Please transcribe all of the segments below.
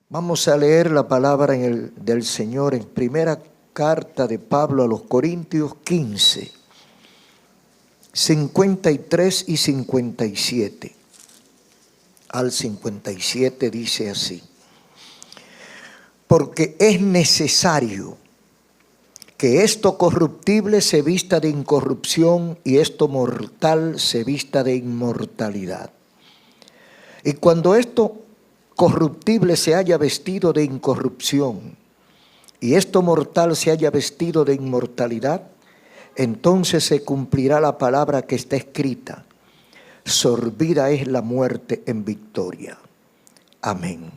Vamos a leer la palabra del Señor en primera carta de Pablo a los Corintios 15, 53 y 57. Al 57 dice así: porque es necesario que esto corruptible se vista de incorrupción y esto mortal se vista de inmortalidad. Y cuando esto corruptible se haya vestido de incorrupción y esto mortal se haya vestido de inmortalidad, entonces se cumplirá la palabra que está escrita: sorbida es la muerte en victoria. Amén.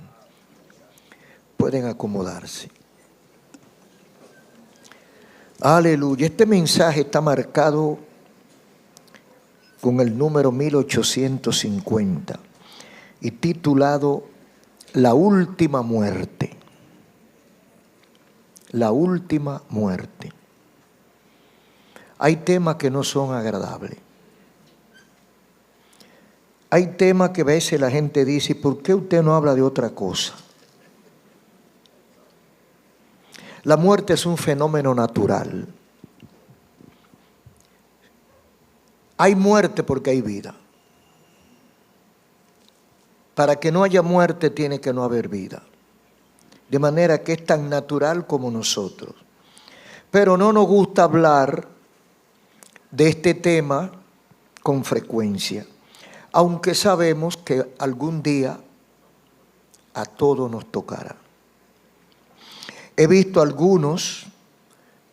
Pueden acomodarse. Aleluya. Este mensaje está marcado con el número 1850 y titulado La última muerte. La última muerte. Hay temas que no son agradables. Hay temas que a veces la gente dice: ¿por qué usted no habla de otra cosa? La muerte es un fenómeno natural. Hay muerte porque hay vida. Para que no haya muerte tiene que no haber vida. De manera que es tan natural como nosotros. Pero no nos gusta hablar de este tema con frecuencia, aunque sabemos que algún día a todos nos tocará. He visto algunos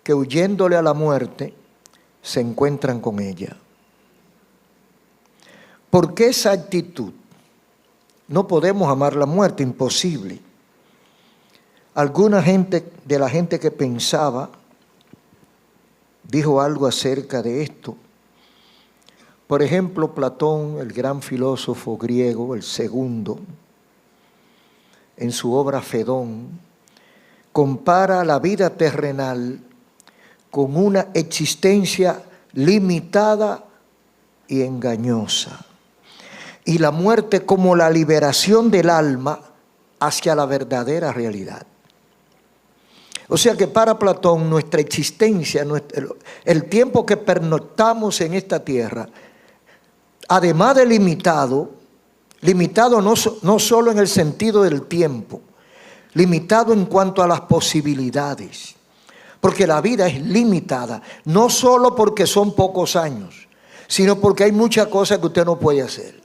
que huyéndole a la muerte se encuentran con ella. ¿Por qué esa actitud? No podemos amar la muerte, imposible. Alguna gente, de la gente que pensaba, dijo algo acerca de esto. Por ejemplo, Platón, el gran filósofo griego, el segundo, en su obra Fedón, compara la vida terrenal con una existencia limitada y engañosa, y la muerte como la liberación del alma hacia la verdadera realidad. O sea que para Platón nuestra existencia, el tiempo que pernoctamos en esta tierra, además de limitado no solo en el sentido del tiempo, limitado en cuanto a las posibilidades, porque la vida es limitada, no solo porque son pocos años, sino porque hay muchas cosas que usted no puede hacer.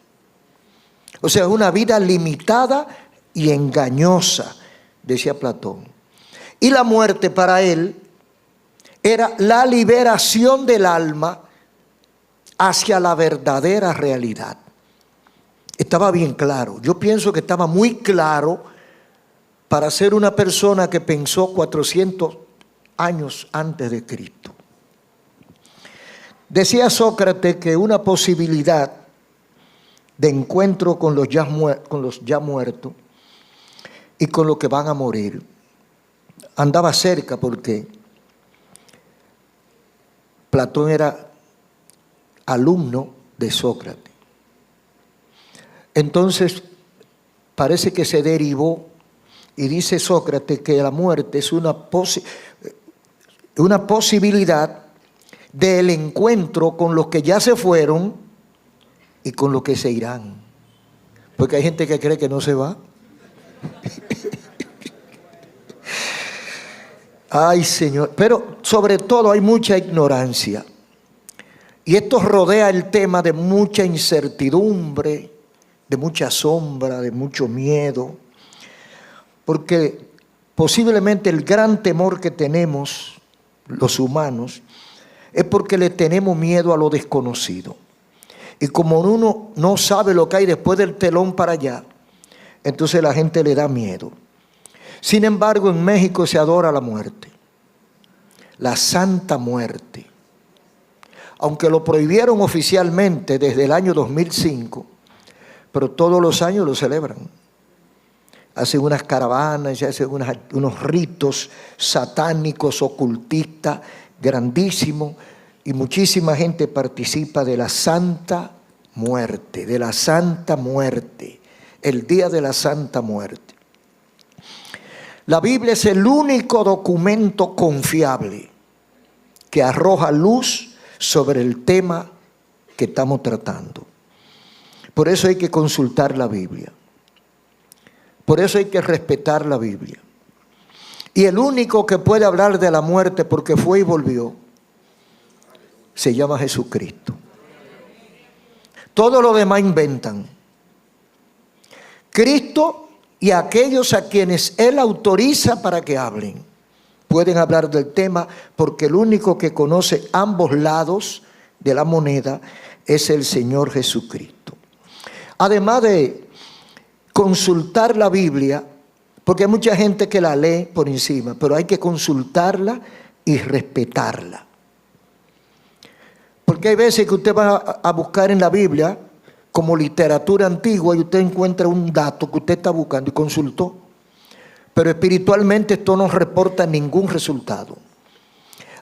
O sea, es una vida limitada y engañosa, decía Platón. Y la muerte para él era la liberación del alma hacia la verdadera realidad. Estaba bien claro. Yo pienso que estaba muy claro para ser una persona que pensó 400 años antes de Cristo. Decía Sócrates que una posibilidad de encuentro con los ya muertos y con los que van a morir andaba cerca, porque Platón era alumno de Sócrates. Entonces parece que se derivó, y dice Sócrates que la muerte es una posibilidad del encuentro con los que ya se fueron y con los que se irán. Porque hay gente que cree que no se va. Ay, Señor. Pero sobre todo hay mucha ignorancia. Y esto rodea el tema de mucha incertidumbre, de mucha sombra, de mucho miedo. Porque posiblemente el gran temor que tenemos los humanos es porque le tenemos miedo a lo desconocido. Y como uno no sabe lo que hay después del telón para allá, entonces la gente le da miedo. Sin embargo, en México se adora la muerte, la Santa Muerte. Aunque lo prohibieron oficialmente desde el año 2005, pero todos los años lo celebran. Hacen unas caravanas, hacen unos ritos satánicos, ocultistas, grandísimos, y muchísima gente participa de la Santa Muerte, el día de la Santa Muerte. La Biblia es el único documento confiable que arroja luz sobre el tema que estamos tratando. Por eso hay que consultar la Biblia. Por eso hay que respetar la Biblia. Y el único que puede hablar de la muerte porque fue y volvió, se llama Jesucristo. Todo lo demás inventan. Cristo y aquellos a quienes Él autoriza para que hablen, pueden hablar del tema porque el único que conoce ambos lados de la moneda es el Señor Jesucristo. Además de consultar la Biblia, porque hay mucha gente que la lee por encima, pero hay que consultarla y respetarla. Porque hay veces que usted va a buscar en la Biblia como literatura antigua y usted encuentra un dato que usted está buscando y consultó. Pero espiritualmente esto no reporta ningún resultado.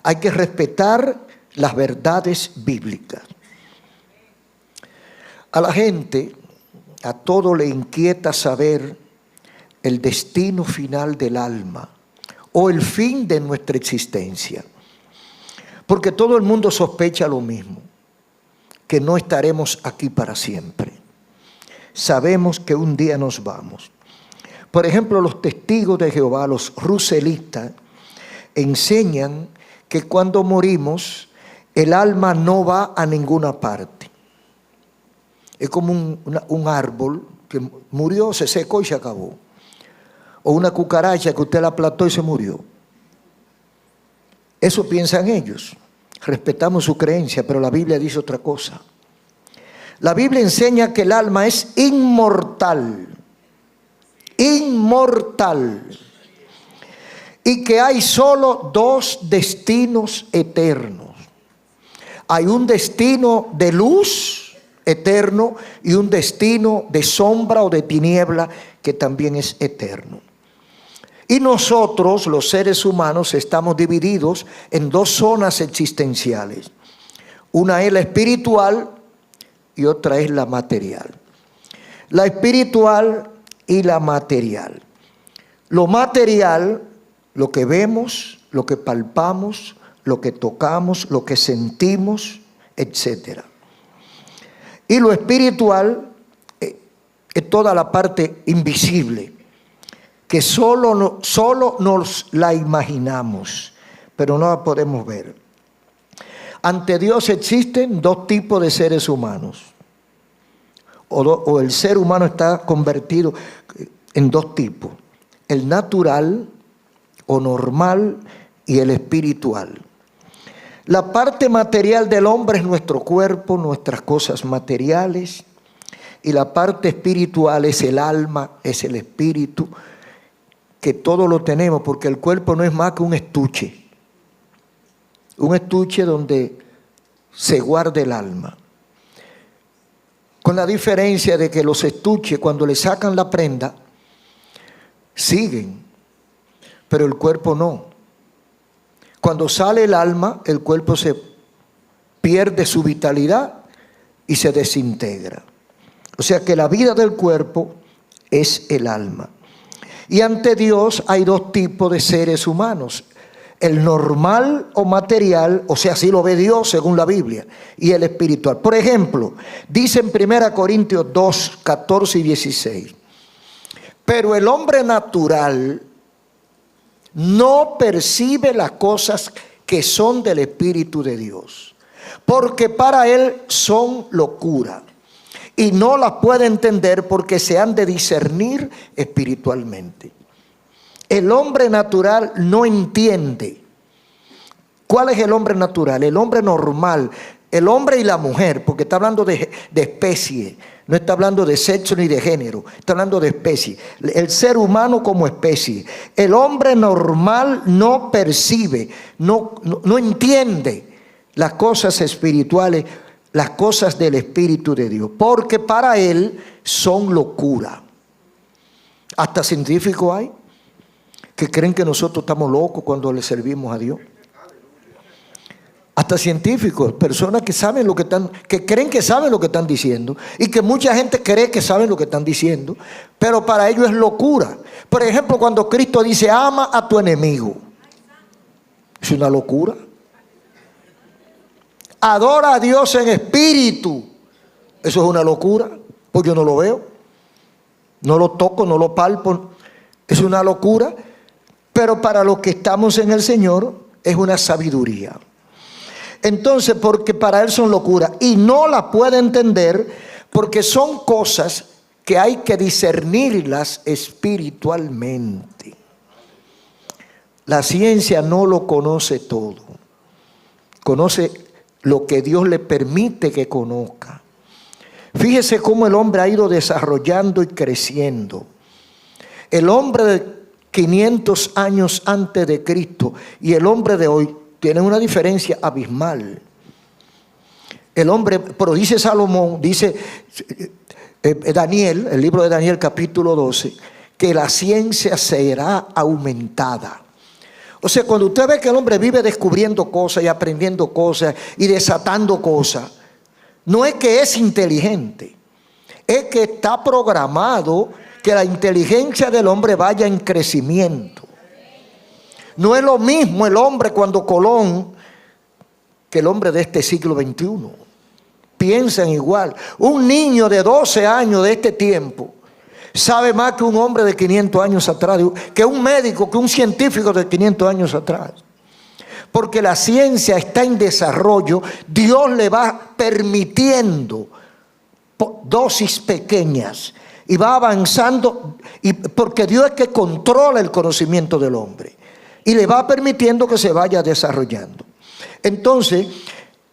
Hay que respetar las verdades bíblicas. A la gente, a todo le inquieta saber el destino final del alma o el fin de nuestra existencia. Porque todo el mundo sospecha lo mismo, que no estaremos aquí para siempre. Sabemos que un día nos vamos. Por ejemplo, los testigos de Jehová, los ruselistas, enseñan que cuando morimos, el alma no va a ninguna parte. Es como un árbol que murió, se secó y se acabó. O una cucaracha que usted la aplastó y se murió. Eso piensan ellos. Respetamos su creencia, pero la Biblia dice otra cosa. La Biblia enseña que el alma es inmortal. Inmortal. Y que hay solo dos destinos eternos. Hay un destino de luz eterno y un destino de sombra o de tiniebla que también es eterno. Y nosotros, los seres humanos, estamos divididos en dos zonas existenciales. Una es la espiritual y otra es la material. La espiritual y la material. Lo material, lo que vemos, lo que palpamos, lo que tocamos, lo que sentimos, etc. Y lo espiritual es toda la parte invisible, que solo nos la imaginamos, pero no la podemos ver. Ante Dios existen dos tipos de seres humanos. O el ser humano está convertido en dos tipos. El natural o normal y el espiritual. La parte material del hombre es nuestro cuerpo, nuestras cosas materiales. Y la parte espiritual es el alma, es el espíritu, que todo lo tenemos, porque el cuerpo no es más que un estuche. Un estuche donde se guarda el alma. Con la diferencia de que los estuches, cuando le sacan la prenda, siguen, pero el cuerpo no. Cuando sale el alma, el cuerpo se pierde su vitalidad y se desintegra. O sea que la vida del cuerpo es el alma. Y ante Dios hay dos tipos de seres humanos. El normal o material, o sea, así lo ve Dios según la Biblia, y el espiritual. Por ejemplo, dice en 1 Corintios 2, 14 y 16. Pero el hombre natural no percibe las cosas que son del Espíritu de Dios, porque para él son locura. Y no las puede entender porque se han de discernir espiritualmente. El hombre natural no entiende. ¿Cuál es el hombre natural? El hombre normal, el hombre y la mujer, porque está hablando de especie, no está hablando de sexo ni de género, está hablando de especie. El ser humano como especie. El hombre normal no percibe, no entiende las cosas espirituales, las cosas del Espíritu de Dios, porque para él son locura. Hasta científicos hay que creen que nosotros estamos locos cuando le servimos a Dios. hasta científicos, personas que saben lo que están, que creen que saben lo que están diciendo, y que mucha gente cree que saben lo que están diciendo, pero para ellos es locura. Por ejemplo, cuando Cristo dice, ama a tu enemigo, es una locura. Adora a Dios en espíritu, eso es una locura, porque yo no lo veo, no lo toco, no lo palpo, es una locura, pero para los que estamos en el Señor es una sabiduría. Entonces, porque para Él son locuras y no la puede entender porque son cosas que hay que discernirlas espiritualmente. La ciencia no lo conoce todo, conoce lo que Dios le permite que conozca. Fíjese cómo el hombre ha ido desarrollando y creciendo. El hombre de 500 años antes de Cristo y el hombre de hoy tienen una diferencia abismal. El hombre, pero dice Salomón, dice Daniel, el libro de Daniel capítulo 12, que la ciencia será aumentada. O sea, cuando usted ve que el hombre vive descubriendo cosas y aprendiendo cosas y desatando cosas, no es que es inteligente, es que está programado que la inteligencia del hombre vaya en crecimiento. No es lo mismo el hombre cuando Colón que el hombre de este siglo XXI. Piensan igual. Un niño de 12 años de este tiempo sabe más que un hombre de 500 años atrás, que un médico, que un científico de 500 años atrás. Porque la ciencia está en desarrollo, Dios le va permitiendo dosis pequeñas y va avanzando, y porque Dios es que controla el conocimiento del hombre y le va permitiendo que se vaya desarrollando. Entonces,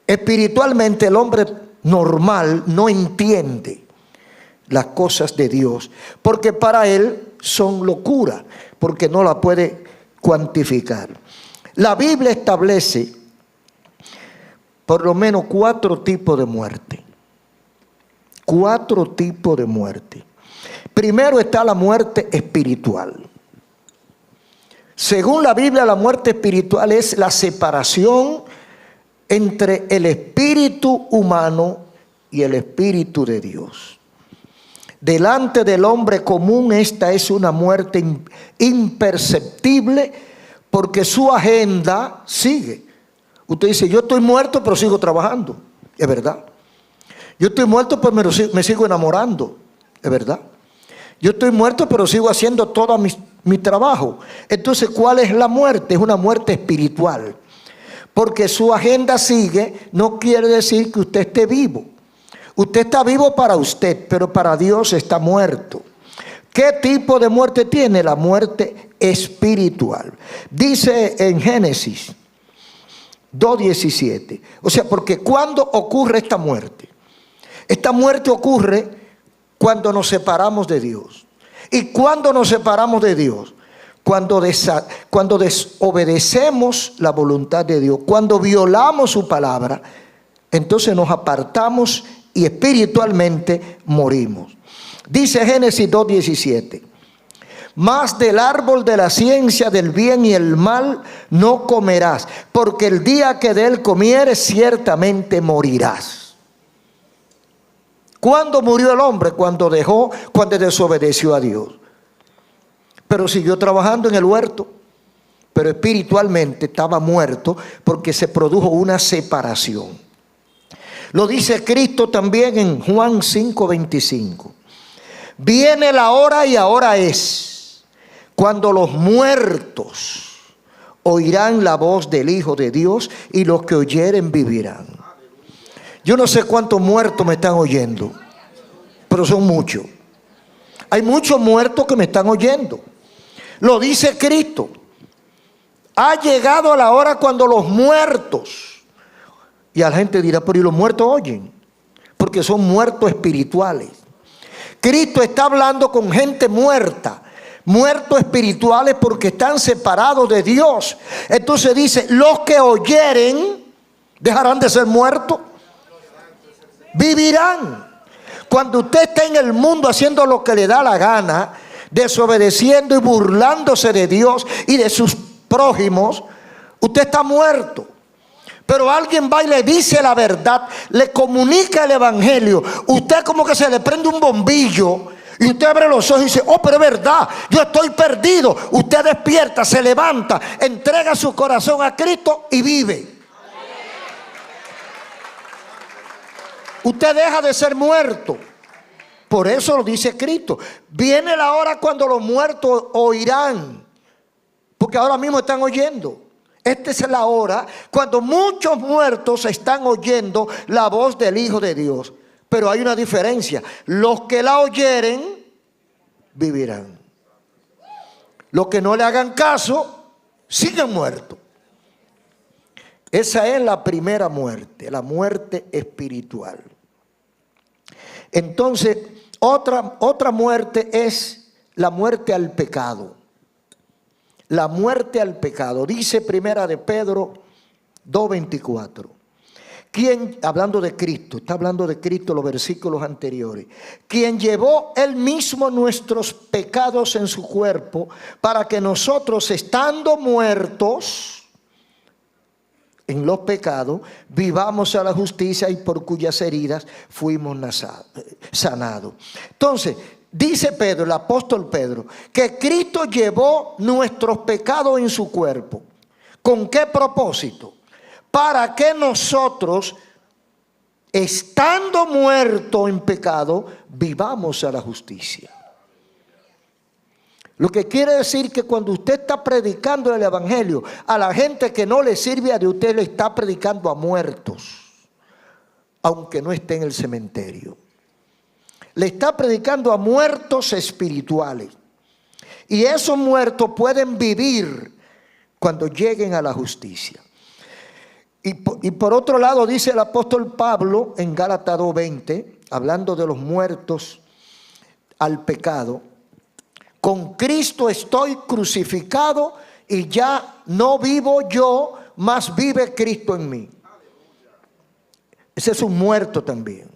espiritualmente el hombre normal no entiende las cosas de Dios, porque para él son locura, porque no la puede cuantificar. La Biblia establece por lo menos 4 tipos de muerte. 4 tipos de muerte. Primero está la muerte espiritual. Según la Biblia, la muerte espiritual es la separación entre el espíritu humano y el espíritu de Dios. Delante del hombre común, esta es una muerte imperceptible porque su agenda sigue. Usted dice, yo estoy muerto pero sigo trabajando. Es verdad. Yo estoy muerto pero me sigo enamorando. Es verdad. Yo estoy muerto pero sigo haciendo todo mi trabajo. Entonces, ¿cuál es la muerte? Es una muerte espiritual. Porque su agenda sigue, no quiere decir que usted esté vivo. Usted está vivo para usted, pero para Dios está muerto. ¿Qué tipo de muerte tiene? La muerte espiritual. Dice en Génesis 2:17. O sea, porque ¿cuándo ocurre esta muerte? Esta muerte ocurre cuando nos separamos de Dios. ¿Y cuándo nos separamos de Dios? Cuando desobedecemos la voluntad de Dios, cuando violamos su palabra, entonces nos apartamos y espiritualmente morimos. Dice Génesis 2:17, mas del árbol de la ciencia del bien y el mal no comerás, porque el día que de él comieres ciertamente morirás. ¿Cuándo murió el hombre? Cuando desobedeció a Dios. Pero siguió trabajando en el huerto, pero espiritualmente estaba muerto porque se produjo una separación. Lo dice Cristo también en Juan 5:25. Viene la hora y ahora es, cuando los muertos oirán la voz del Hijo de Dios y los que oyeren vivirán. Yo no sé cuántos muertos me están oyendo, pero son muchos. Hay muchos muertos que me están oyendo. Lo dice Cristo. Ha llegado la hora cuando los muertos, y la gente dirá, pero ¿y los muertos oyen? Porque son muertos espirituales. Cristo está hablando con gente muerta, muertos espirituales porque están separados de Dios. Entonces dice, los que oyeren dejarán de ser muertos, vivirán. Cuando usted está en el mundo haciendo lo que le da la gana, desobedeciendo y burlándose de Dios y de sus prójimos, usted está muerto. Pero alguien va y le dice la verdad, le comunica el evangelio. Usted como que se le prende un bombillo y usted abre los ojos y dice: oh, pero es verdad, yo estoy perdido. Usted despierta, se levanta, entrega su corazón a Cristo y vive. Usted deja de ser muerto. Por eso lo dice Cristo. Viene la hora cuando los muertos oirán, porque ahora mismo están oyendo. Esta es la hora cuando muchos muertos están oyendo la voz del Hijo de Dios. Pero hay una diferencia: los que la oyeren vivirán. Los que no le hagan caso siguen muertos. Esa es la primera muerte, la muerte espiritual. Entonces, otra muerte es la muerte al pecado. La muerte al pecado. Dice Primera de Pedro 2:24. Quien, hablando de Cristo, está hablando de Cristo los versículos anteriores. Quien llevó él mismo nuestros pecados en su cuerpo, para que nosotros, estando muertos en los pecados, vivamos a la justicia, y por cuyas heridas fuimos sanados. Entonces, dice Pedro, el apóstol Pedro, que Cristo llevó nuestros pecados en su cuerpo. ¿Con qué propósito? Para que nosotros, estando muertos en pecado, vivamos a la justicia. Lo que quiere decir que cuando usted está predicando el evangelio a la gente que no le sirve a Dios, usted le está predicando a muertos, aunque no esté en el cementerio. Le está predicando a muertos espirituales. Y esos muertos pueden vivir cuando lleguen a la justicia. Y por otro lado, dice el apóstol Pablo en Gálatas 2:20, hablando de los muertos al pecado: con Cristo estoy crucificado, y ya no vivo yo, mas vive Cristo en mí. Ese es un muerto también.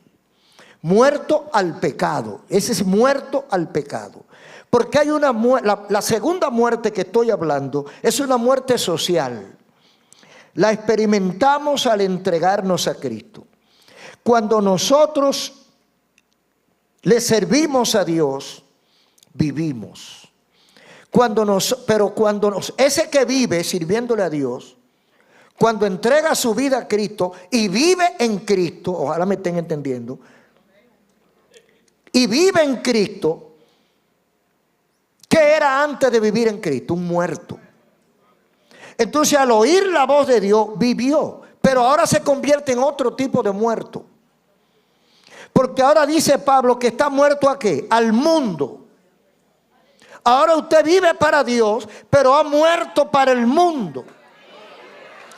Muerto al pecado. Ese es muerto al pecado. Porque hay una muerte, la segunda muerte que estoy hablando es una muerte social. La experimentamos al entregarnos a Cristo. Cuando nosotros le servimos a Dios, vivimos. Ese que vive sirviéndole a Dios, cuando entrega su vida a Cristo y vive en Cristo, ojalá me estén entendiendo, y vive en Cristo, ¿qué era antes de vivir en Cristo? Un muerto. Entonces, al oír la voz de Dios, vivió, pero ahora se convierte en otro tipo de muerto. Porque ahora dice Pablo que está muerto ¿a qué? Al mundo. Ahora usted vive para Dios, pero ha muerto para el mundo.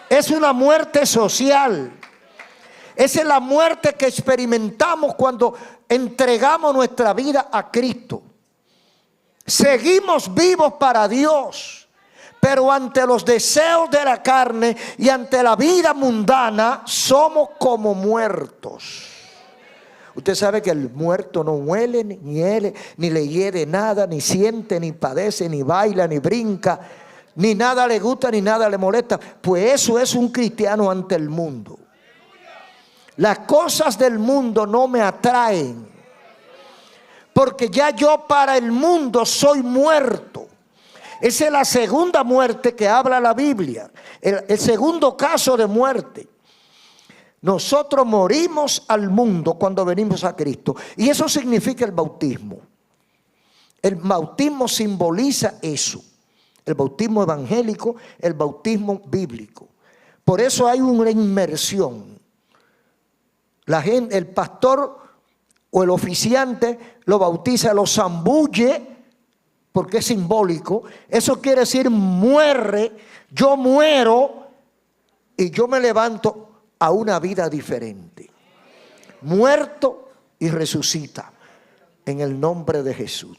Es una muerte social. Esa es la muerte que experimentamos cuando entregamos nuestra vida a Cristo. Seguimos vivos para Dios, pero ante los deseos de la carne y ante la vida mundana somos como muertos. Usted sabe que el muerto no huele, ni le hiere nada, ni siente, ni padece, ni baila, ni brinca, ni nada le gusta, ni nada le molesta. Pues eso es un cristiano ante el mundo. Las cosas del mundo no me atraen, porque ya yo para el mundo soy muerto. Esa es la segunda muerte que habla la Biblia, el segundo caso de muerte. Nosotros morimos al mundo cuando venimos a Cristo, y eso significa el bautismo. El bautismo simboliza eso, el bautismo evangélico, el bautismo bíblico. Por eso hay una inmersión. La gente, el pastor o el oficiante lo bautiza, lo zambulle, porque es simbólico. Eso quiere decir muere, yo muero y yo me levanto a una vida diferente. Muerto y resucita en el nombre de Jesús.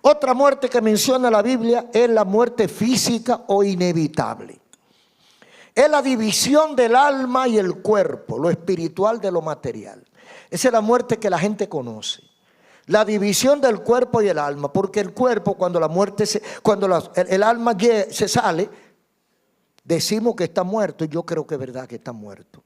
Otra muerte que menciona la Biblia es la muerte física o inevitable. Es la división del alma y el cuerpo, lo espiritual de lo material. Esa es la muerte que la gente conoce. La división del cuerpo y el alma, porque el cuerpo, cuando la muerte el alma se sale, decimos que está muerto y yo creo que es verdad que está muerto.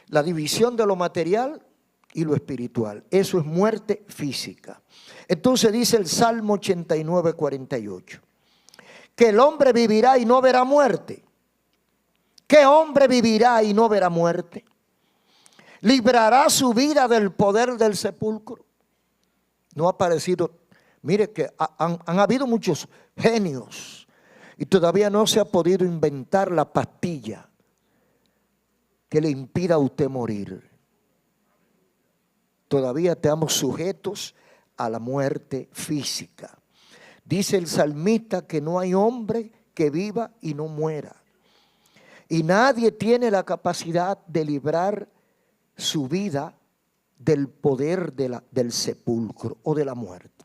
La división de lo material y lo espiritual, eso es muerte física. Entonces dice el Salmo 89, 48, que el hombre vivirá y no verá muerte. ¿Qué hombre vivirá y no verá muerte? ¿Librará su vida del poder del sepulcro? No ha aparecido. Mire que han habido muchos genios y todavía no se ha podido inventar la pastilla que le impida a usted morir. Todavía estamos sujetos a la muerte física. Dice el salmista que no hay hombre que viva y no muera. Y nadie tiene la capacidad de librar su vida del poder del sepulcro o de la muerte.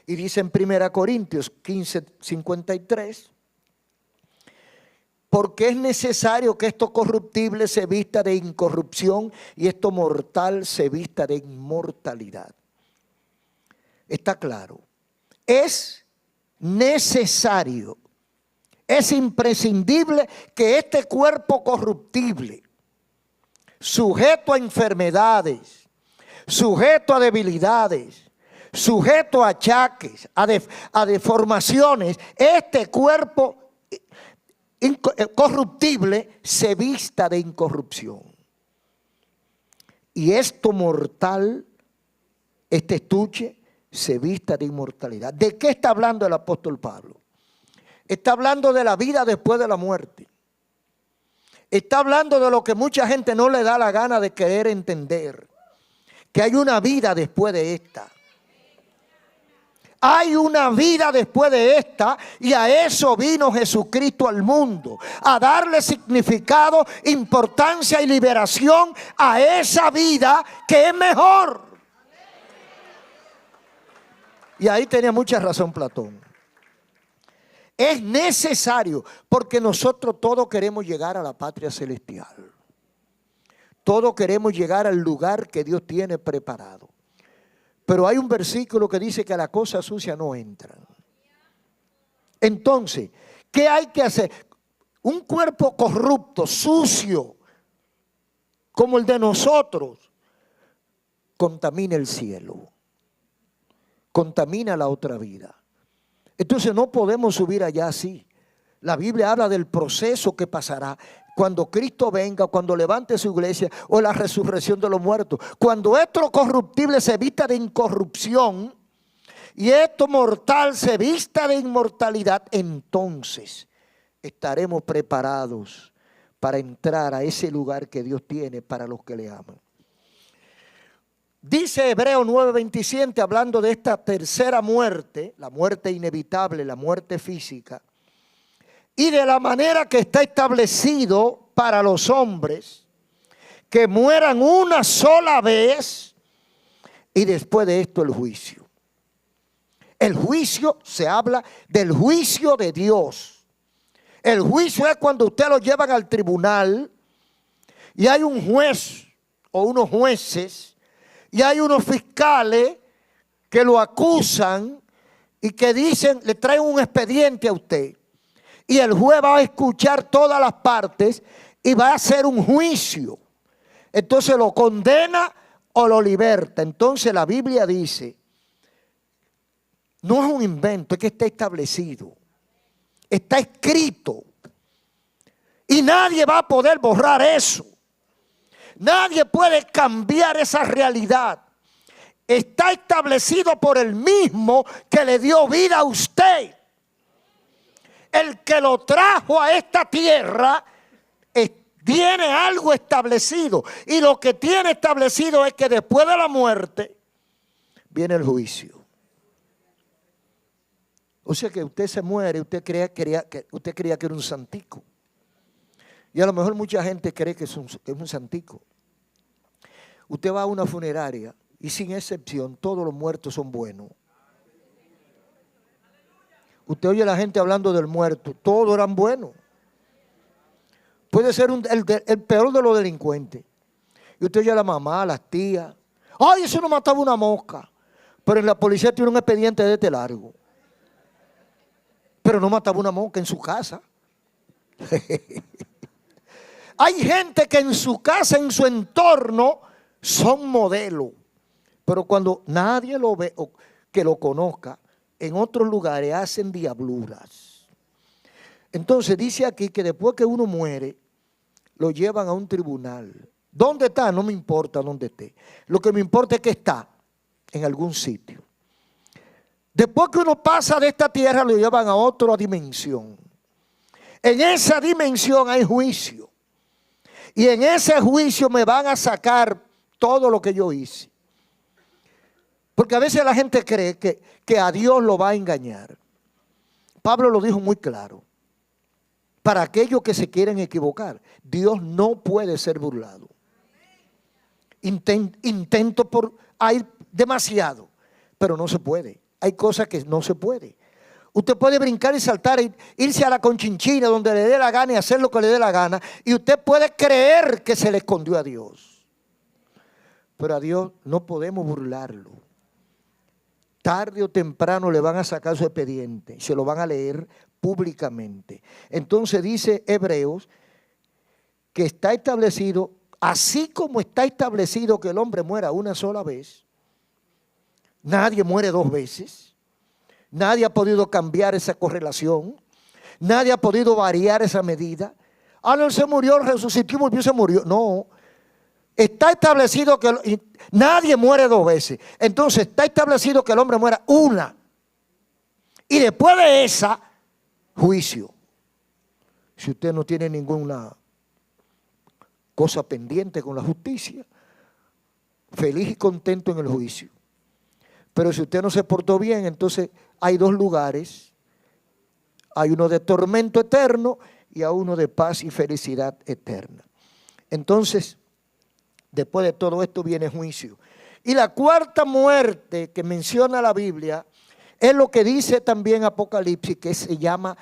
Y dice en 1 Corintios 15, 53, porque es necesario que esto corruptible se vista de incorrupción y esto mortal se vista de inmortalidad. Está claro. Es necesario, es imprescindible que este cuerpo corruptible, sujeto a enfermedades, sujeto a debilidades, sujeto a achaques, a deformaciones, este cuerpo corruptible se vista de incorrupción. Y esto mortal, este estuche, se vista de inmortalidad. ¿De qué está hablando el apóstol Pablo? Está hablando de la vida después de la muerte. Está hablando de lo que mucha gente no le da la gana de querer entender, que hay una vida después de esta. Hay una vida después de esta y a eso vino Jesucristo al mundo, a darle significado, importancia y liberación a esa vida que es mejor. Y ahí tenía mucha razón Platón. Es necesario porque nosotros todos queremos llegar a la patria celestial. Todos queremos llegar al lugar que Dios tiene preparado. Pero hay un versículo que dice que a la cosa sucia no entran. Entonces, ¿qué hay que hacer? Un cuerpo corrupto, sucio, como el de nosotros, contamina el cielo, contamina la otra vida. Entonces no podemos subir allá así. La Biblia habla del proceso que pasará cuando Cristo venga, cuando levante su iglesia o la resurrección de los muertos. Cuando esto corruptible se vista de incorrupción y esto mortal se vista de inmortalidad, entonces estaremos preparados para entrar a ese lugar que Dios tiene para los que le aman. Dice Hebreos 9:27, hablando de esta tercera muerte, la muerte inevitable, la muerte física, y de la manera que está establecido para los hombres, que mueran una sola vez y después de esto el juicio. El juicio, se habla del juicio de Dios. El juicio es cuando usted lo llevan al tribunal y hay un juez o unos jueces y hay unos fiscales que lo acusan y que dicen, le traen un expediente a usted. Y el juez va a escuchar todas las partes y va a hacer un juicio. Entonces lo condena o lo liberta. Entonces la Biblia dice, no es un invento, es que está establecido. Está escrito. Y nadie va a poder borrar eso. Nadie puede cambiar esa realidad. Está establecido por el mismo que le dio vida a usted. El que lo trajo a esta tierra tiene algo establecido. Y lo que tiene establecido es que después de la muerte viene el juicio. O sea que usted se muere, usted creía que era un santico. Y a lo mejor mucha gente cree que es un santico. Usted va a una funeraria y sin excepción todos los muertos son buenos. Usted oye a la gente hablando del muerto, todos eran buenos. Puede ser el peor de los delincuentes. Y usted oye a la mamá, a las tías. ¡Ay, eso no mataba una mosca! Pero en la policía tiene un expediente de este largo. Pero no mataba una mosca en su casa. Hay gente que en su casa, en su entorno, son modelos. Pero cuando nadie lo ve o que lo conozca, en otros lugares hacen diabluras. Entonces dice aquí que después que uno muere, lo llevan a un tribunal. ¿Dónde está? No me importa dónde esté. Lo que me importa es que está en algún sitio. Después que uno pasa de esta tierra, lo llevan a otra dimensión. En esa dimensión hay juicio. Y en ese juicio me van a sacar todo lo que yo hice. Porque a veces la gente cree que a Dios lo va a engañar. Pablo lo dijo muy claro. Para aquellos que se quieren equivocar, Dios no puede ser burlado. Intento hay demasiado, pero no se puede. Hay cosas que no se puede. Usted puede brincar y saltar, irse a la Conchinchina donde le dé la gana y hacer lo que le dé la gana. Y usted puede creer que se le escondió a Dios. Pero a Dios no podemos burlarlo. Tarde o temprano le van a sacar su expediente. Se lo van a leer públicamente. Entonces dice Hebreos que está establecido, así como está establecido que el hombre muera una sola vez. Nadie muere dos veces. Nadie ha podido cambiar esa correlación. Nadie ha podido variar esa medida. Él se murió, resucitó y volvió, se murió. No. Está establecido que nadie muere dos veces. Entonces está establecido que el hombre muera una. Y después de esa, juicio. Si usted no tiene ninguna cosa pendiente con la justicia, feliz y contento en el juicio. Pero si usted no se portó bien, entonces hay dos lugares. Hay uno de tormento eterno y a uno de paz y felicidad eterna. Entonces, después de todo esto viene juicio. Y la cuarta muerte que menciona la Biblia es lo que dice también Apocalipsis, que se llama,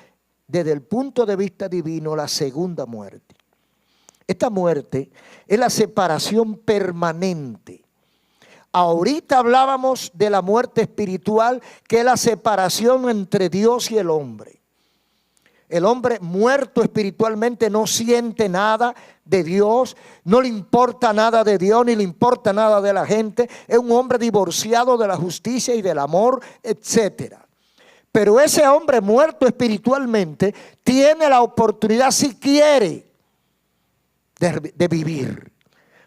desde el punto de vista divino, la segunda muerte. Esta muerte es la separación permanente. Ahorita hablábamos de la muerte espiritual, que es la separación entre Dios y el hombre. El hombre muerto espiritualmente no siente nada de Dios, no le importa nada de Dios, ni le importa nada de la gente. Es un hombre divorciado de la justicia y del amor, etc. Pero ese hombre muerto espiritualmente tiene la oportunidad, si quiere, de vivir.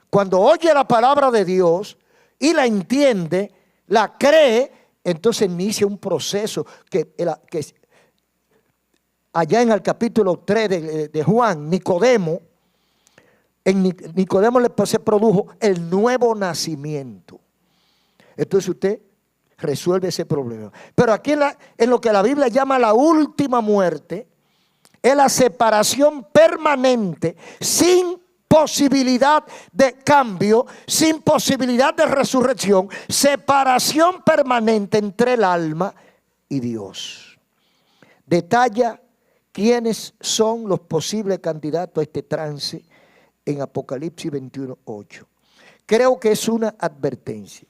Cuando oye la palabra de Dios y la entiende, la cree, entonces inicia un proceso que allá en el capítulo 3 de Juan, Nicodemo se produjo el nuevo nacimiento. Entonces usted resuelve ese problema. Pero aquí en lo que la Biblia llama la última muerte, es la separación permanente, sin posibilidad de cambio, sin posibilidad de resurrección, separación permanente entre el alma y Dios. Detalla quiénes son los posibles candidatos a este trance en Apocalipsis 21:8. Creo que es una advertencia.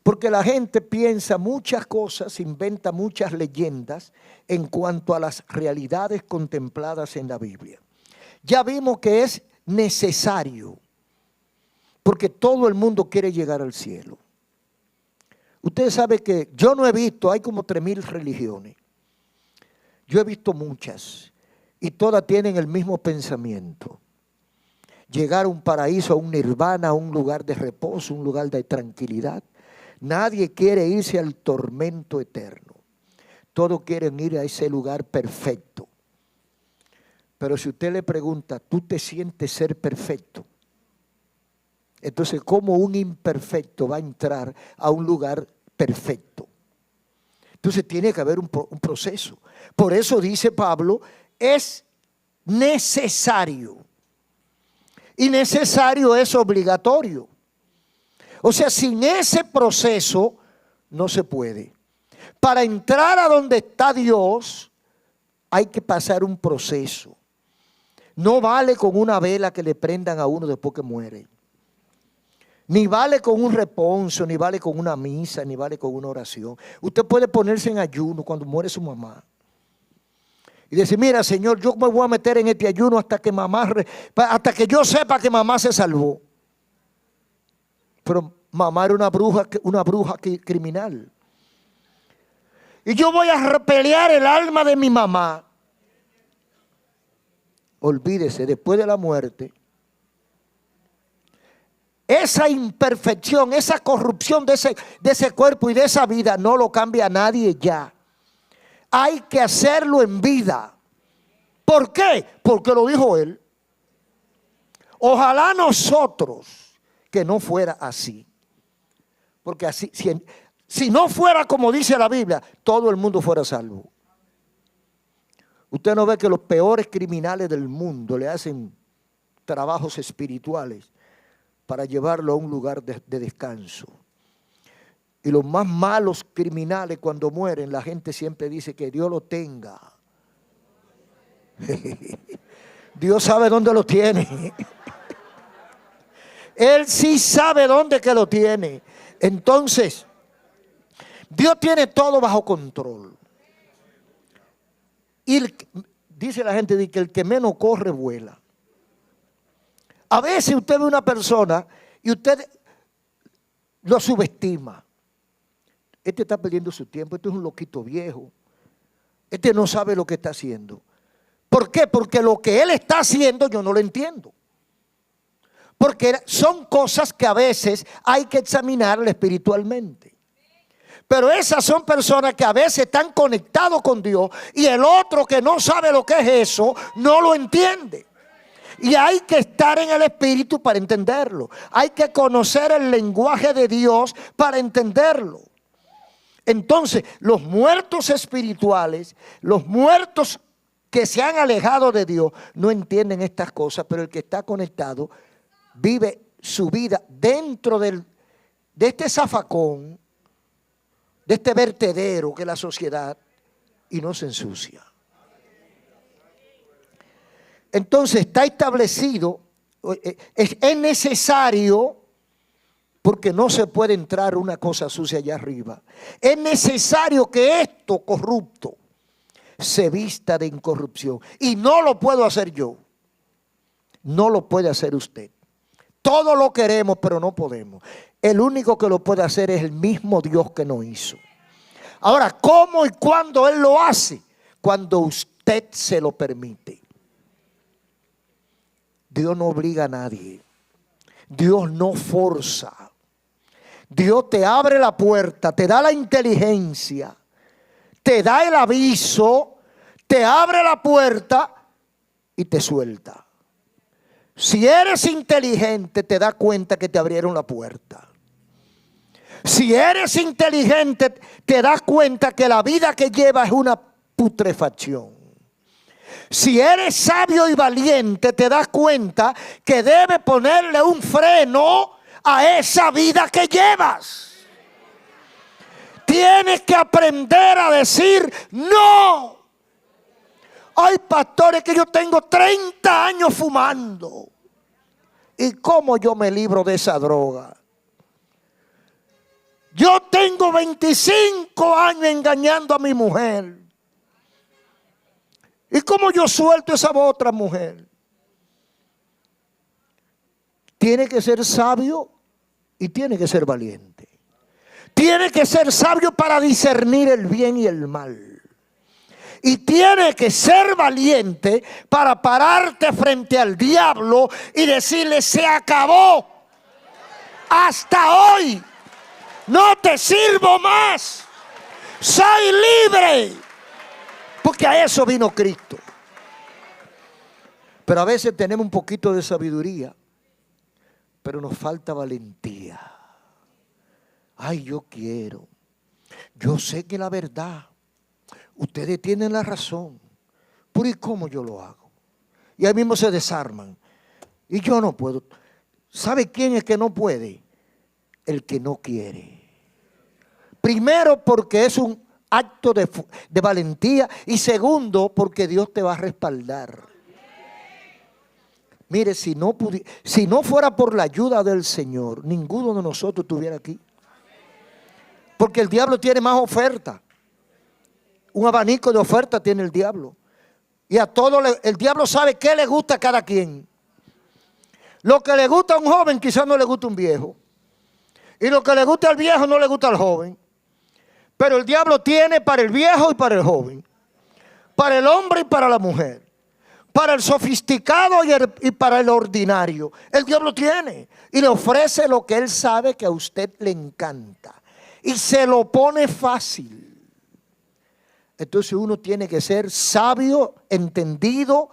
Porque la gente piensa muchas cosas, inventa muchas leyendas en cuanto a las realidades contempladas en la Biblia. Ya vimos que es necesario, porque todo el mundo quiere llegar al cielo. Ustedes saben que yo no he visto, hay como 3,000 religiones. Yo he visto muchas y todas tienen el mismo pensamiento. Llegar a un paraíso, a un nirvana, a un lugar de reposo, un lugar de tranquilidad. Nadie quiere irse al tormento eterno. Todos quieren ir a ese lugar perfecto. Pero si usted le pregunta, ¿tú te sientes ser perfecto? Entonces, ¿cómo un imperfecto va a entrar a un lugar perfecto? Entonces tiene que haber un proceso. Por eso dice Pablo, es necesario. Y necesario es obligatorio. O sea, sin ese proceso no se puede. Para entrar a donde está Dios hay que pasar un proceso. No vale con una vela que le prendan a uno después que muere. Ni vale con un reponso, ni vale con una misa, ni vale con una oración. Usted puede ponerse en ayuno cuando muere su mamá. Y decir, mira, Señor, yo me voy a meter en este ayuno hasta que yo sepa que mamá se salvó. Pero mamá era una bruja criminal. Y yo voy a pelear el alma de mi mamá. Olvídese, después de la muerte, esa imperfección, esa corrupción de ese cuerpo y de esa vida no lo cambia nadie ya. Hay que hacerlo en vida. ¿Por qué? Porque lo dijo él. Ojalá nosotros que no fuera así. Porque así, si no fuera como dice la Biblia, todo el mundo fuera salvo. Usted no ve que los peores criminales del mundo le hacen trabajos espirituales para llevarlo a un lugar de descanso. Y los más malos criminales cuando mueren, la gente siempre dice que Dios lo tenga. Dios sabe dónde lo tiene. Él sí sabe dónde que lo tiene. Entonces, Dios tiene todo bajo control. Y dice la gente que el que menos corre vuela. A veces usted ve una persona y usted lo subestima. Este está perdiendo su tiempo, este es un loquito viejo. Este no sabe lo que está haciendo. ¿Por qué? Porque lo que él está haciendo yo no lo entiendo. Porque son cosas que a veces hay que examinarle espiritualmente. Pero esas son personas que a veces están conectados con Dios y el otro que no sabe lo que es eso, no lo entiende. Y hay que estar en el Espíritu para entenderlo. Hay que conocer el lenguaje de Dios para entenderlo. Entonces, los muertos espirituales, los muertos que se han alejado de Dios, no entienden estas cosas, pero el que está conectado vive su vida dentro de este zafacón, de este vertedero que es la sociedad, y no se ensucia. Entonces está establecido, es necesario, porque no se puede entrar una cosa sucia allá arriba. Es necesario que esto corrupto se vista de incorrupción. Y no lo puedo hacer yo. No lo puede hacer usted. Todo lo queremos, pero no podemos. El único que lo puede hacer es el mismo Dios que nos hizo. Ahora, ¿cómo y cuándo Él lo hace? Cuando usted se lo permite. Dios no obliga a nadie. Dios no forza. Dios te abre la puerta, te da la inteligencia, te da el aviso, te abre la puerta y te suelta. Si eres inteligente, te das cuenta que te abrieron la puerta. Si eres inteligente, te das cuenta que la vida que llevas es una putrefacción. Si eres sabio y valiente, te das cuenta que debes ponerle un freno a esa vida que llevas. Tienes que aprender a decir no. Hay pastores que yo tengo 30 años fumando. ¿Y cómo yo me libro de esa droga? Yo tengo 25 años engañando a mi mujer. ¿Y cómo yo suelto esa otra mujer? Tiene que ser sabio y tiene que ser valiente. Tiene que ser sabio para discernir el bien y el mal. Y tiene que ser valiente para pararte frente al diablo y decirle: se acabó. Hasta hoy no te sirvo más. Soy libre. Porque a eso vino Cristo. Pero a veces tenemos un poquito de sabiduría, pero nos falta valentía. Ay, yo quiero. Yo sé que la verdad. Ustedes tienen la razón. Pero ¿y cómo yo lo hago? Y ahí mismo se desarman. Y yo no puedo. ¿Sabe quién es que no puede? El que no quiere. Primero, porque es un acto de valentía. Y segundo, porque Dios te va a respaldar. Mire, si no fuera por la ayuda del Señor, ninguno de nosotros estuviera aquí. Porque el diablo tiene más oferta. Un abanico de oferta tiene el diablo. Y a todo el diablo sabe qué le gusta a cada quien. Lo que le gusta a un joven quizás no le gusta a un viejo. Y lo que le gusta al viejo no le gusta al joven. Pero el diablo tiene para el viejo y para el joven. Para el hombre y para la mujer. Para el sofisticado y para el ordinario. El diablo tiene. Y le ofrece lo que él sabe que a usted le encanta. Y se lo pone fácil. Entonces uno tiene que ser sabio, entendido,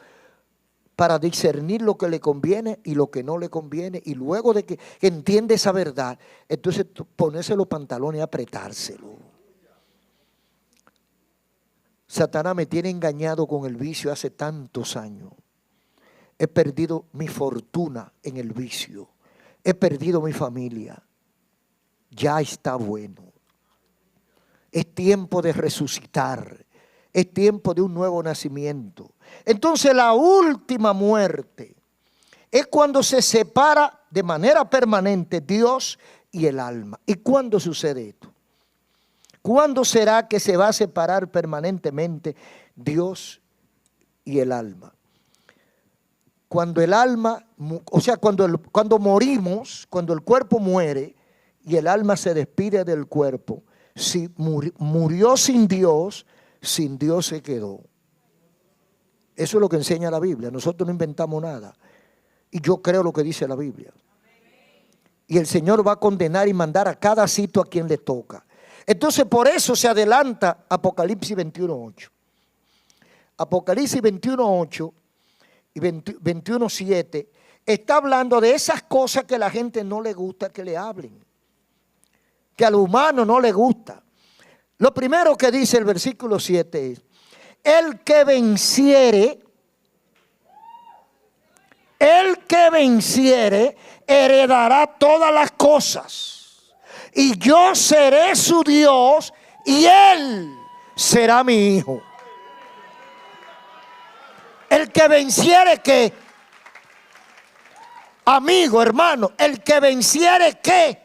para discernir lo que le conviene y lo que no le conviene. Y luego de que entiende esa verdad, entonces ponerse los pantalones y apretárselo. Satanás me tiene engañado con el vicio hace tantos años. He perdido mi fortuna en el vicio. He perdido mi familia. Ya está bueno. Es tiempo de resucitar. Es tiempo de un nuevo nacimiento. Entonces la última muerte es cuando se separa de manera permanente Dios y el alma. ¿Y cuándo sucede esto? ¿Cuándo será que se va a separar permanentemente Dios y el alma? Cuando el alma, o sea, cuando morimos, cuando el cuerpo muere y el alma se despide del cuerpo. Si murió sin Dios se quedó. Eso es lo que enseña la Biblia. Nosotros no inventamos nada. Y yo creo lo que dice la Biblia. Y el Señor va a condenar y mandar a cada sitio a quien le toca. Entonces por eso se adelanta Apocalipsis 21:8. Apocalipsis 21:8 y 21:7 está hablando de esas cosas que a la gente no le gusta que le hablen. Que al humano no le gusta. Lo primero que dice el versículo 7 es: el que venciere heredará todas las cosas, y yo seré su Dios y él será mi hijo. El que venciere, ¿qué? Amigo, hermano, el que venciere, ¿qué?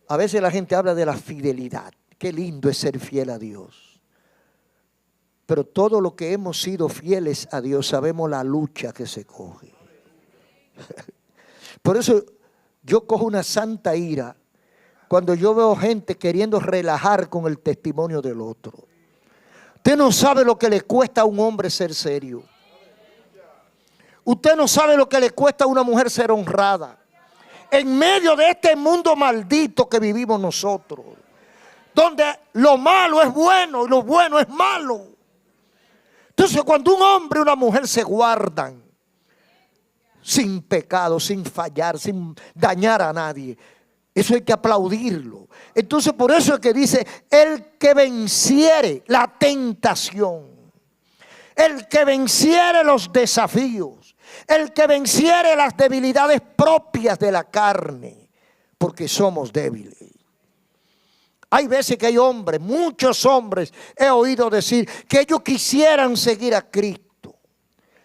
A veces la gente habla de la fidelidad. Qué lindo es ser fiel a Dios. Pero todo lo que hemos sido fieles a Dios, sabemos la lucha que se coge. Por eso yo cojo una santa ira cuando yo veo gente queriendo relajar con el testimonio del otro. Usted no sabe lo que le cuesta a un hombre ser serio. Usted no sabe lo que le cuesta a una mujer ser honrada. En medio de este mundo maldito que vivimos nosotros, donde lo malo es bueno y lo bueno es malo. Entonces cuando un hombre y una mujer se guardan sin pecado, sin fallar, sin dañar a nadie, eso hay que aplaudirlo. Entonces por eso es que dice: el que venciere la tentación, el que venciere los desafíos, el que venciere las debilidades propias de la carne, porque somos débiles. Hay veces que hay hombres, muchos hombres, he oído decir que ellos quisieran seguir a Cristo.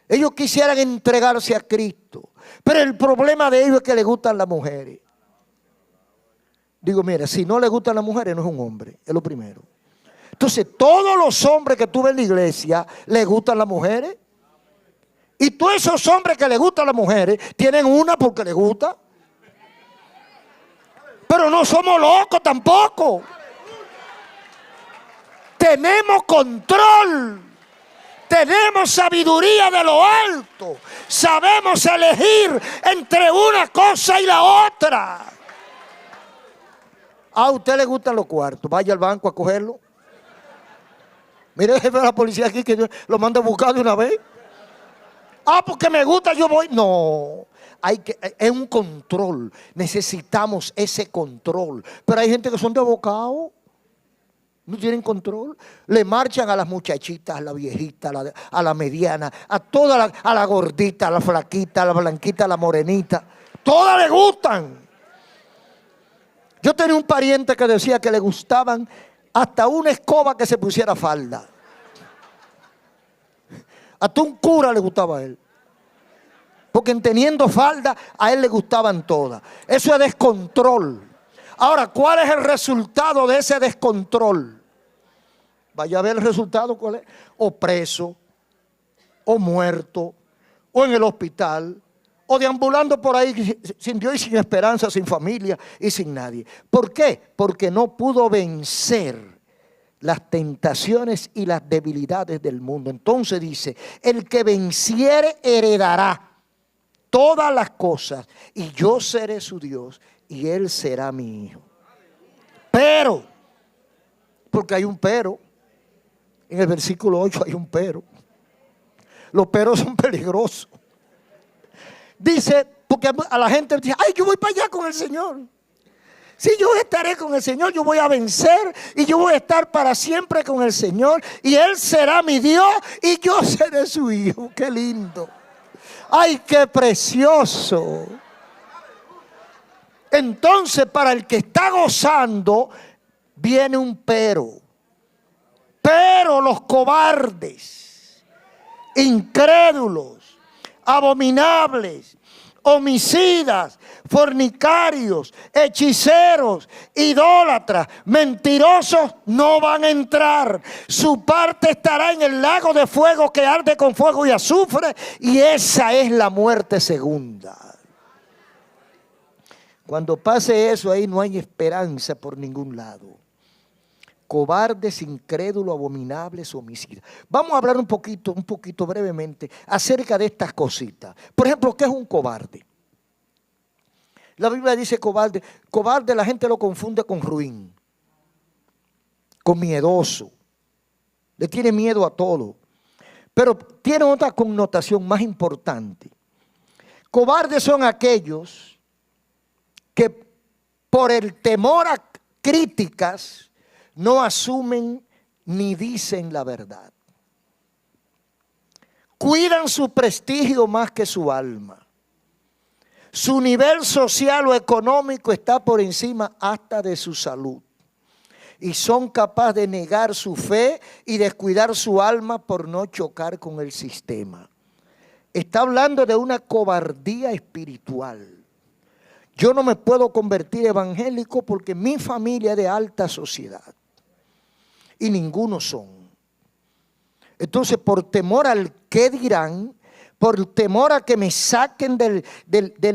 Ellos quisieran entregarse a Cristo. Pero el problema de ellos es que les gustan las mujeres. Digo, mira, si no le gustan las mujeres no es un hombre, es lo primero. Entonces todos los hombres que tú ves en la iglesia les gustan las mujeres. Y todos esos hombres que les gustan las mujeres tienen una porque les gusta. Pero no somos locos tampoco. Tenemos control. Tenemos sabiduría de lo alto. Sabemos elegir entre una cosa y la otra. A usted le gustan los cuartos. Vaya al banco a cogerlo. Mire el jefe de la policía aquí que yo lo mando a buscar de una vez. Porque me gusta, yo voy. No, es un control. Necesitamos ese control. Pero hay gente que son de abocado. No tienen control. Le marchan a las muchachitas, a la viejita, a la mediana, a la gordita, a la flaquita, a la blanquita, a la morenita. Todas le gustan. Yo tenía un pariente que decía que le gustaban hasta una escoba que se pusiera falda. Hasta un cura le gustaba a él. Porque teniendo falda, a él le gustaban todas. Eso es descontrol. Ahora, ¿cuál es el resultado de ese descontrol? Vaya a ver el resultado, ¿cuál es? O preso, o muerto, o en el hospital, o deambulando por ahí sin Dios y sin esperanza, sin familia y sin nadie. ¿Por qué? Porque no pudo vencer las tentaciones y las debilidades del mundo. Entonces dice, el que venciere heredará todas las cosas y yo seré su Dios y él será mi hijo. Pero, porque hay un pero, en el versículo 8 hay un pero. Los peros son peligrosos. Dice, porque a la gente dice, ay, yo voy para allá con el Señor. Si yo estaré con el Señor, yo voy a vencer y yo voy a estar para siempre con el Señor y Él será mi Dios y yo seré su hijo. Qué lindo. Ay, qué precioso. Entonces, para el que está gozando, viene un pero. Pero los cobardes, incrédulos, abominables, homicidas, fornicarios, hechiceros, idólatras, mentirosos no van a entrar. Su parte estará en el lago de fuego que arde con fuego y azufre, y esa es la muerte segunda. Cuando pase eso, ahí no hay esperanza por ningún lado. Cobardes, incrédulos, abominables, homicidas. Vamos a hablar un poquito brevemente acerca de estas cositas. Por ejemplo, ¿qué es un cobarde? La Biblia dice cobarde. Cobarde la gente lo confunde con ruin, con miedoso. Le tiene miedo a todo. Pero tiene otra connotación más importante. Cobardes son aquellos que por el temor a críticas no asumen ni dicen la verdad. Cuidan su prestigio más que su alma. Su nivel social o económico está por encima hasta de su salud. Y son capaces de negar su fe y descuidar su alma por no chocar con el sistema. Está hablando de una cobardía espiritual. Yo no me puedo convertir evangélico porque mi familia es de alta sociedad. Y ninguno son. Entonces, por temor al qué dirán, por temor a que me saquen del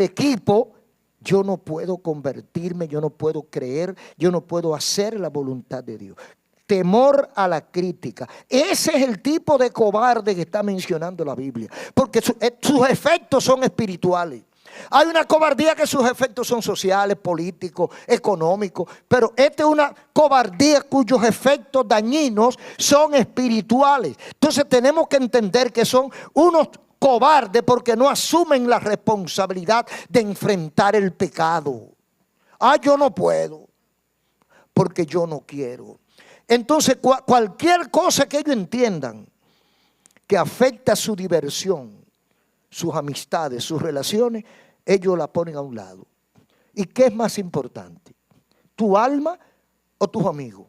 equipo, yo no puedo convertirme, yo no puedo creer, yo no puedo hacer la voluntad de Dios. Temor a la crítica. Ese es el tipo de cobarde que está mencionando la Biblia. Porque sus efectos son espirituales. Hay una cobardía que sus efectos son sociales, políticos, económicos, pero esta es una cobardía cuyos efectos dañinos son espirituales. Entonces tenemos que entender que son unos cobardes porque no asumen la responsabilidad de enfrentar el pecado. Yo no puedo porque yo no quiero. Entonces cualquier cosa que ellos entiendan que afecta su diversión, sus amistades, sus relaciones, ellos la ponen a un lado. ¿Y qué es más importante? ¿Tu alma o tus amigos?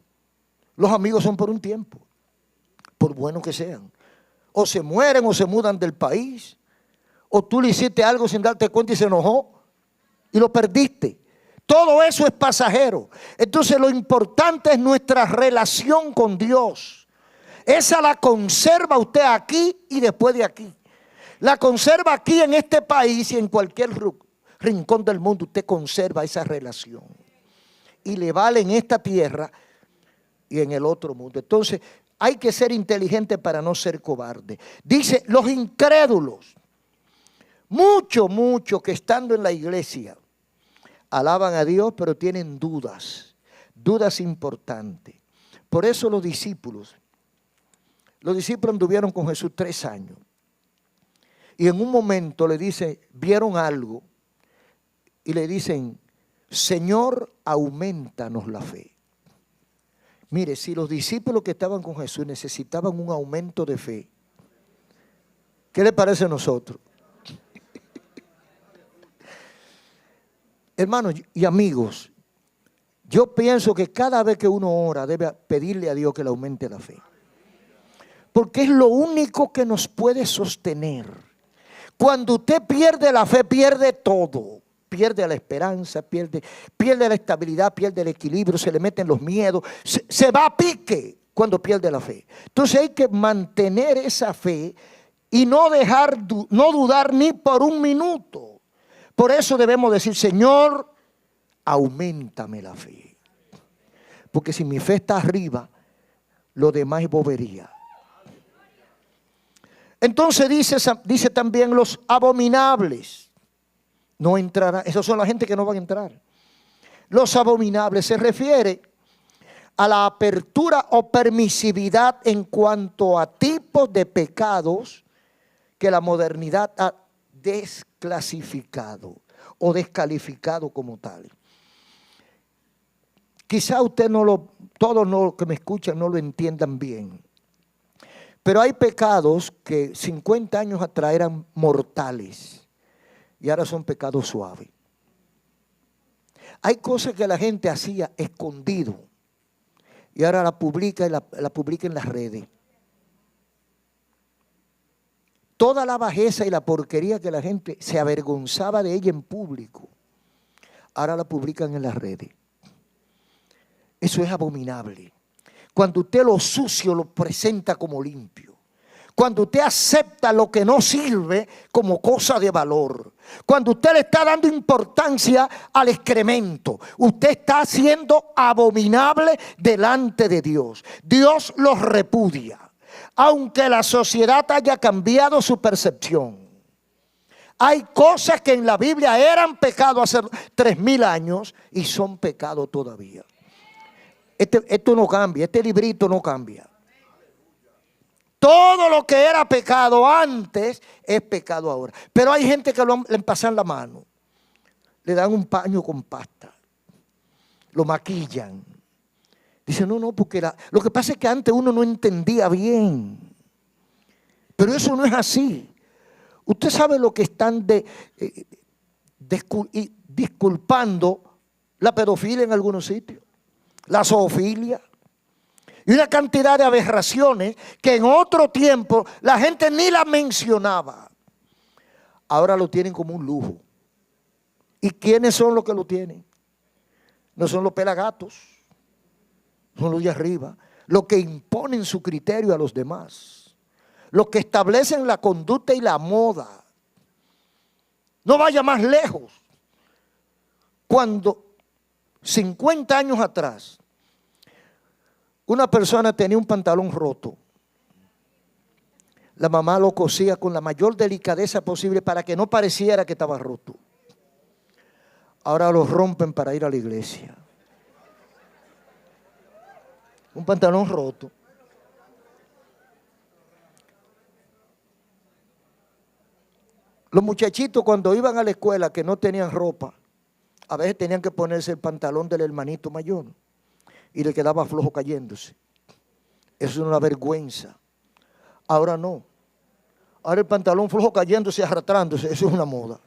Los amigos son por un tiempo, por buenos que sean. O se mueren o se mudan del país. O tú le hiciste algo sin darte cuenta y se enojó y lo perdiste. Todo eso es pasajero. Entonces lo importante es nuestra relación con Dios. Esa la conserva usted aquí y después de aquí. La conserva aquí en este país y en cualquier rincón del mundo. Usted conserva esa relación. Y le vale en esta tierra y en el otro mundo. Entonces hay que ser inteligente para no ser cobarde. Dice, los incrédulos. Muchos que estando en la iglesia alaban a Dios, pero tienen dudas. Dudas importantes. Por eso los discípulos anduvieron con Jesús 3 años. Y en un momento le dice, vieron algo y le dicen, Señor, aumentanos la fe. Mire, si los discípulos que estaban con Jesús necesitaban un aumento de fe, ¿qué le parece a nosotros? Hermanos y amigos, yo pienso que cada vez que uno ora debe pedirle a Dios que le aumente la fe. Porque es lo único que nos puede sostener. Cuando usted pierde la fe, pierde todo. Pierde la esperanza, pierde la estabilidad, pierde el equilibrio, se le meten los miedos. Se va a pique cuando pierde la fe. Entonces hay que mantener esa fe y no dudar ni por un minuto. Por eso debemos decir, Señor, auméntame la fe. Porque si mi fe está arriba, lo demás es bobería. Entonces dice también los abominables. No entrarán. Esos son la gente que no van a entrar. Los abominables se refiere a la apertura o permisividad en cuanto a tipos de pecados que la modernidad ha desclasificado o descalificado como tal. Quizá todos los que me escuchan no lo entiendan bien, pero hay pecados que 50 años atrás eran mortales y ahora son pecados suaves. Hay cosas que la gente hacía escondido y ahora la publica y la publica en las redes. Toda la bajeza y la porquería que la gente se avergonzaba de ella en público, ahora la publican en las redes. Eso es abominable. Cuando usted lo sucio lo presenta como limpio. Cuando usted acepta lo que no sirve como cosa de valor. Cuando usted le está dando importancia al excremento. Usted está siendo abominable delante de Dios. Dios los repudia. Aunque la sociedad haya cambiado su percepción. Hay cosas que en la Biblia eran pecado hace 3000 años y son pecado todavía. Esto no cambia, este librito no cambia. Todo lo que era pecado antes es pecado ahora. Pero hay gente que le pasan la mano, le dan un paño con pasta, lo maquillan. Dicen, no, porque lo que pasa es que antes uno no entendía bien. Pero eso no es así. Usted sabe lo que están disculpando la pedofilia en algunos sitios, la zoofilia y una cantidad de aberraciones que en otro tiempo la gente ni la mencionaba. Ahora lo tienen como un lujo. ¿Y quiénes son los que lo tienen? No son los pelagatos, son los de arriba, los que imponen su criterio a los demás, los que establecen la conducta y la moda. No vaya más lejos. Cuando 50 años atrás una persona tenía un pantalón roto, la mamá lo cosía con la mayor delicadeza posible para que no pareciera que estaba roto. Ahora lo rompen para ir a la iglesia. Un pantalón roto. Los muchachitos cuando iban a la escuela que no tenían ropa, a veces tenían que ponerse el pantalón del hermanito mayor y le quedaba flojo cayéndose. Eso es una vergüenza. Ahora no. Ahora el pantalón flojo cayéndose, arrastrándose, eso es una moda.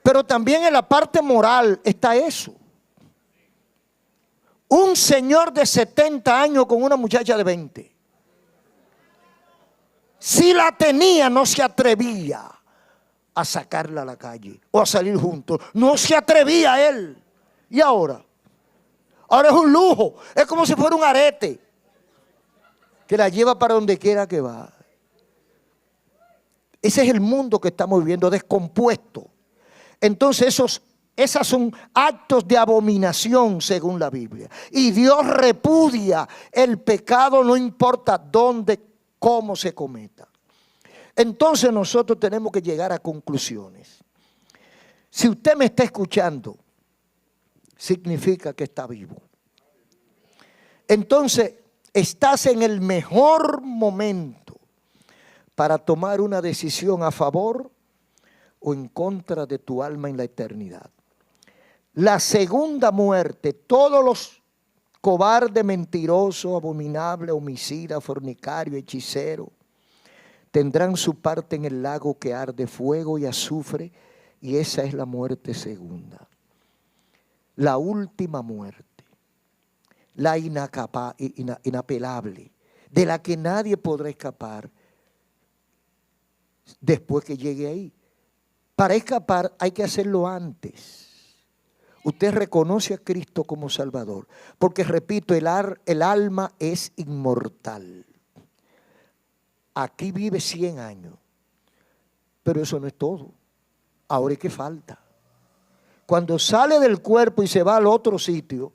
Pero también en la parte moral está eso. Un señor de 70 años con una muchacha de 20. Si la tenía, no se atrevía a sacarla a la calle o a salir juntos. No se atrevía él. ¿Y ahora? Ahora es un lujo. Es como si fuera un arete que la lleva para donde quiera que va. Ese es el mundo que estamos viviendo, descompuesto. Entonces esos son actos de abominación según la Biblia. Y Dios repudia el pecado, no importa dónde, cómo se cometa. Entonces nosotros tenemos que llegar a conclusiones. Si usted me está escuchando, significa que está vivo. Entonces, estás en el mejor momento para tomar una decisión a favor o en contra de tu alma en la eternidad. La segunda muerte, todos los cobardes, mentirosos, abominables, homicidas, fornicarios, hechiceros, tendrán su parte en el lago que arde fuego y azufre, y esa es la muerte segunda. La última muerte, la inapelable, de la que nadie podrá escapar después que llegue ahí. Para escapar hay que hacerlo antes. Usted reconoce a Cristo como Salvador, porque repito, el alma es inmortal. aquí vive 100 años. Pero eso no es todo. Ahora es que falta. Cuando sale del cuerpo y se va al otro sitio,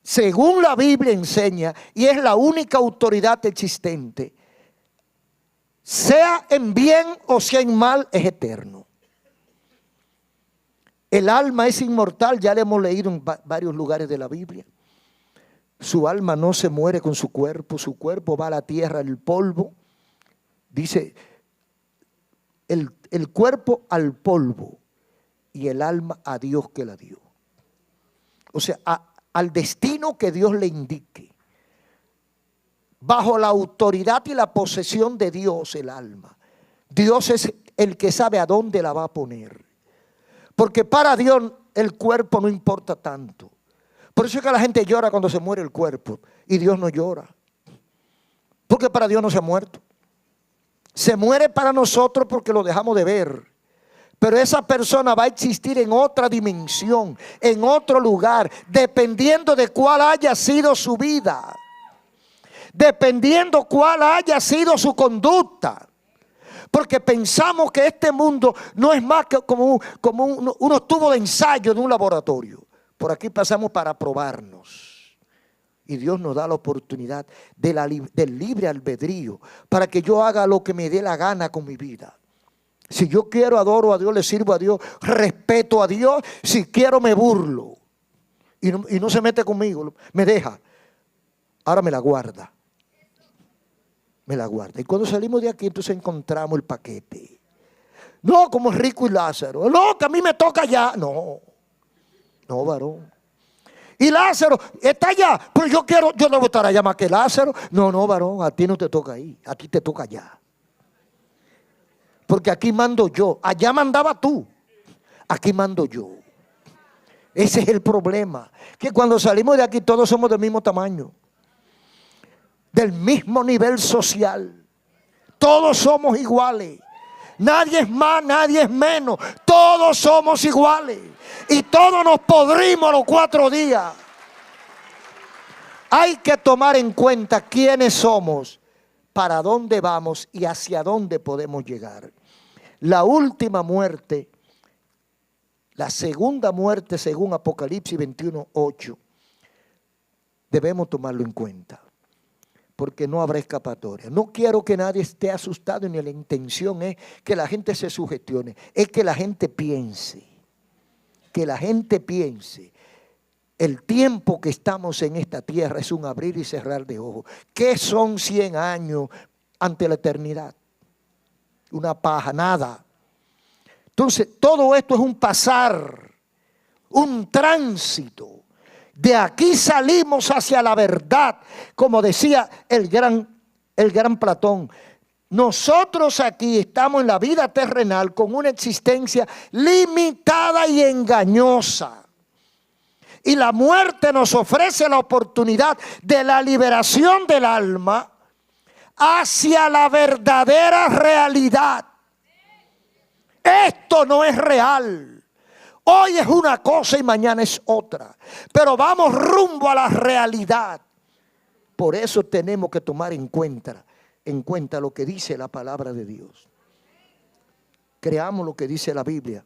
según la Biblia enseña, y es la única autoridad existente, sea en bien o sea en mal, es eterno. El alma es inmortal, ya le hemos leído en varios lugares de la Biblia. Su alma no se muere con su cuerpo va a la tierra, el polvo. Dice, el cuerpo al polvo y el alma a Dios que la dio. O sea, al destino que Dios le indique. Bajo la autoridad y la posesión de Dios el alma. Dios es el que sabe a dónde la va a poner. Porque para Dios el cuerpo no importa tanto. Por eso es que la gente llora cuando se muere el cuerpo y Dios no llora. Porque para Dios no se ha muerto. Se muere para nosotros porque lo dejamos de ver. Pero esa persona va a existir en otra dimensión, en otro lugar, dependiendo de cuál haya sido su vida. Dependiendo cuál haya sido su conducta. Porque pensamos que este mundo no es más que como unos tubos de ensayo de un laboratorio. Por aquí pasamos para probarnos. Y Dios nos da la oportunidad del libre albedrío para que yo haga lo que me dé la gana con mi vida. Si yo quiero, adoro a Dios, le sirvo a Dios, respeto a Dios. Si quiero, me burlo. Y no se mete conmigo, me deja. Ahora me la guarda. Me la guarda. Y cuando salimos de aquí, entonces encontramos el paquete. No, como Rico y Lázaro. No, que a mí me toca ya. No, varón. Y Lázaro está allá, pero yo debo estar allá más que Lázaro. No, varón, a ti no te toca ahí, a ti te toca allá. Porque aquí mando yo, allá mandaba tú, aquí mando yo. Ese es el problema, que cuando salimos de aquí todos somos del mismo tamaño, del mismo nivel social. Todos somos iguales. Nadie es más, nadie es menos. Todos somos iguales. Y todos nos podrimos a los 4 días. Hay que tomar en cuenta quiénes somos, para dónde vamos y hacia dónde podemos llegar. La última muerte, la segunda muerte según Apocalipsis 21:8, debemos tomarlo en cuenta. Porque no habrá escapatoria. No quiero que nadie esté asustado, ni la intención es que la gente se sugestione. Es que la gente piense. Que la gente piense. El tiempo que estamos en esta tierra es un abrir y cerrar de ojos. ¿Qué son 100 años ante la eternidad? Una paja, nada. Entonces, todo esto es un pasar, un tránsito. De aquí salimos hacia la verdad, como decía el gran Platón. Nosotros aquí estamos en la vida terrenal con una existencia limitada y engañosa. Y la muerte nos ofrece la oportunidad de la liberación del alma hacia la verdadera realidad. Esto no es real. Hoy es una cosa y mañana es otra. Pero vamos rumbo a la realidad. Por eso tenemos que tomar en cuenta lo que dice la palabra de Dios. Creamos lo que dice la Biblia.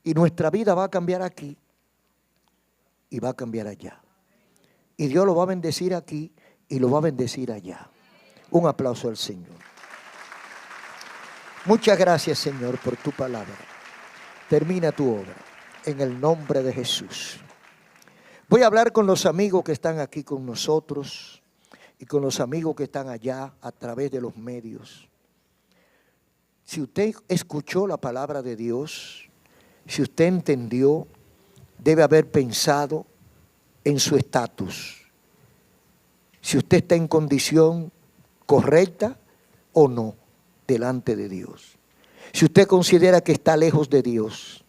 Y nuestra vida va a cambiar aquí y va a cambiar allá. Y Dios lo va a bendecir aquí y lo va a bendecir allá. Un aplauso al Señor. Muchas gracias, Señor, por tu palabra. Termina tu obra en el nombre de Jesús. Voy a hablar con los amigos que están aquí con nosotros y con los amigos que están allá a través de los medios. Si usted escuchó la palabra de Dios, si usted entendió, debe haber pensado en su estatus. Si usted está en condición correcta o no delante de Dios. Si usted considera que está lejos de Dios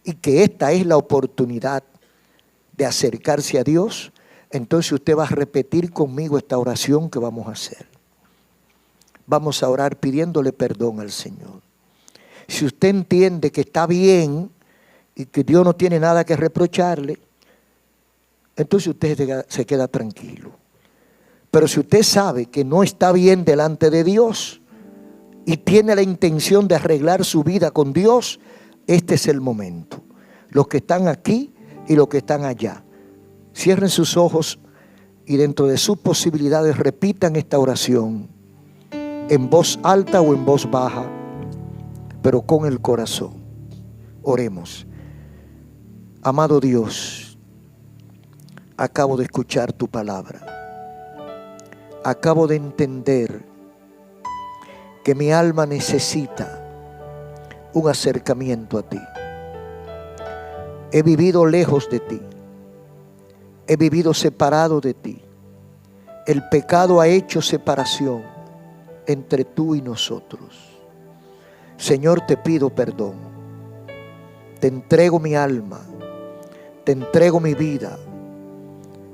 y que esta es la oportunidad de acercarse a Dios, entonces usted va a repetir conmigo esta oración que vamos a hacer. Vamos a orar pidiéndole perdón al Señor. Si usted entiende que está bien y que Dios no tiene nada que reprocharle, entonces usted se queda tranquilo. Pero si usted sabe que no está bien delante de Dios y tiene la intención de arreglar su vida con Dios, este es el momento. Los que están aquí y los que están allá, cierren sus ojos y dentro de sus posibilidades repitan esta oración en voz alta o en voz baja, pero con el corazón. Oremos. Amado Dios, acabo de escuchar tu palabra. Acabo de entender que mi alma necesita un acercamiento a ti. He vivido lejos de ti. He vivido separado de ti. El pecado ha hecho separación entre tú y nosotros. Señor, te pido perdón. Te entrego mi alma. Te entrego mi vida.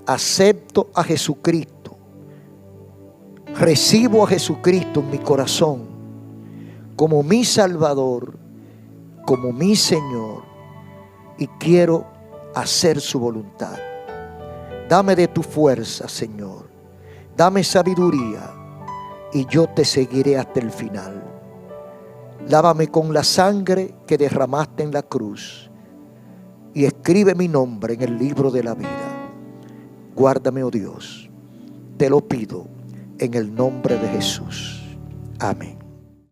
Acepto a Jesucristo. Recibo a Jesucristo en mi corazón como mi Salvador, como mi Señor, y quiero hacer su voluntad. Dame de tu fuerza, Señor. Dame sabiduría y yo te seguiré hasta el final. Lávame con la sangre que derramaste en la cruz y escribe mi nombre en el libro de la vida. Guárdame, oh Dios. Te lo pido en el nombre de Jesús. Amén.